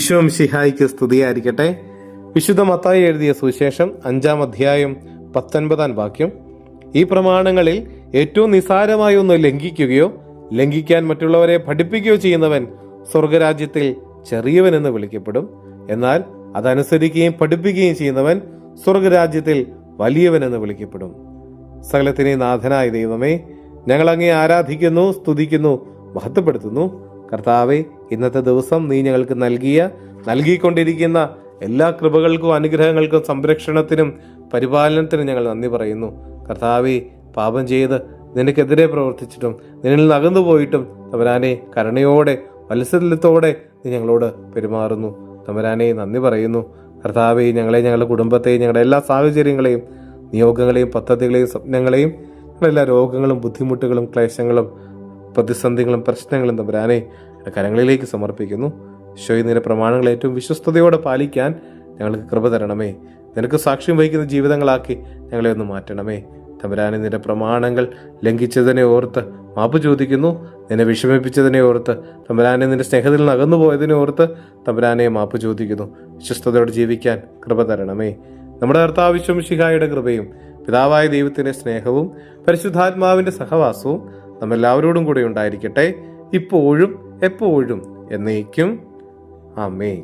ഈശോ മിശിഹായ്ക്ക് സ്തുതിയായിരിക്കട്ടെ. വിശുദ്ധ മത്തായി എഴുതിയ സുവിശേഷം 5-ാം അധ്യായം 19-ാം വാക്യം. ഈ പ്രമാണങ്ങളിൽ ഏറ്റവും നിസാരമായ ഒന്ന് ലംഘിക്കുകയോ ലംഘിക്കാൻ മറ്റുള്ളവരെ പഠിപ്പിക്കുകയോ ചെയ്യുന്നവൻ സ്വർഗരാജ്യത്തിൽ ചെറിയവനെന്ന് വിളിക്കപ്പെടും. എന്നാൽ അതനുസരിക്കുകയും പഠിപ്പിക്കുകയും ചെയ്യുന്നവൻ സ്വർഗരാജ്യത്തിൽ വലിയവനെന്ന് വിളിക്കപ്പെടും. സകലത്തിനെ നാഥനായ ദൈവമേ, ഞങ്ങൾ അങ്ങേ ആരാധിക്കുന്നു, സ്തുതിക്കുന്നു, മഹത്വപ്പെടുത്തുന്നു. കർത്താവെ, ഇന്നത്തെ ദിവസം നീ ഞങ്ങൾക്ക് നൽകിക്കൊണ്ടിരിക്കുന്ന എല്ലാ കൃപകൾക്കും അനുഗ്രഹങ്ങൾക്കും സംരക്ഷണത്തിനും പരിപാലനത്തിനും ഞങ്ങൾ നന്ദി പറയുന്നു. കർത്താവെ, പാപം ചെയ്ത് നിനക്കെതിരെ പ്രവർത്തിച്ചിട്ടും നിന്നിൽ നിന്ന് അകന്നു പോയിട്ടും തമ്പുരാനെ കരുണയോടെ വാത്സല്യത്തോടെ നീ ഞങ്ങളോട് പെരുമാറുന്നു. തമ്പുരാനെ നന്ദി പറയുന്നു. കർത്താവെ, ഞങ്ങളുടെ കുടുംബത്തെയും ഞങ്ങളുടെ എല്ലാ സാഹചര്യങ്ങളെയും നിയോഗങ്ങളെയും പദ്ധതികളെയും സ്വപ്നങ്ങളെയും ഞങ്ങളെല്ലാ രോഗങ്ങളും ബുദ്ധിമുട്ടുകളും ക്ലേശങ്ങളും പ്രതിസന്ധികളും പ്രശ്നങ്ങളും തമ്പുരാനെ കരങ്ങളിലേക്ക് സമർപ്പിക്കുന്നു. ഈശോയെ, നിന്റെ പ്രമാണങ്ങൾ ഏറ്റവും വിശ്വസ്തയോടെ പാലിക്കാൻ ഞങ്ങൾക്ക് കൃപ തരണമേ. നിനക്ക് സാക്ഷ്യം വഹിക്കുന്ന ജീവിതങ്ങളാക്കി ഞങ്ങളെ ഒന്ന് മാറ്റണമേ. തമ്പുരാനെ, നിന്റെ പ്രമാണങ്ങൾ ലംഘിച്ചതിനെ ഓർത്ത് മാപ്പ് ചോദിക്കുന്നു. നിന്നെ വിഷമിപ്പിച്ചതിനെ ഓർത്ത് തമ്പുരാനെ, നിന്റെ സ്നേഹത്തിൽ നിന്ന് അകന്നു പോയതിനെ ഓർത്ത് തമ്പുരാനെ മാപ്പ് ചോദിക്കുന്നു. വിശ്വസ്തയോടെ ജീവിക്കാൻ കൃപ തരണമേ. നമ്മുടെ കർത്താവ് ഈശോ മിശിഹായുടെ കൃപയും പിതാവായ ദൈവത്തിന്റെ സ്നേഹവും പരിശുദ്ധാത്മാവിന്റെ സഹവാസവും നമ്മെല്ലാവരോടും കൂടെ ഉണ്ടായിരിക്കട്ടെ, ഇപ്പോഴും എപ്പോഴും എന്നേക്കും. ആമേൻ.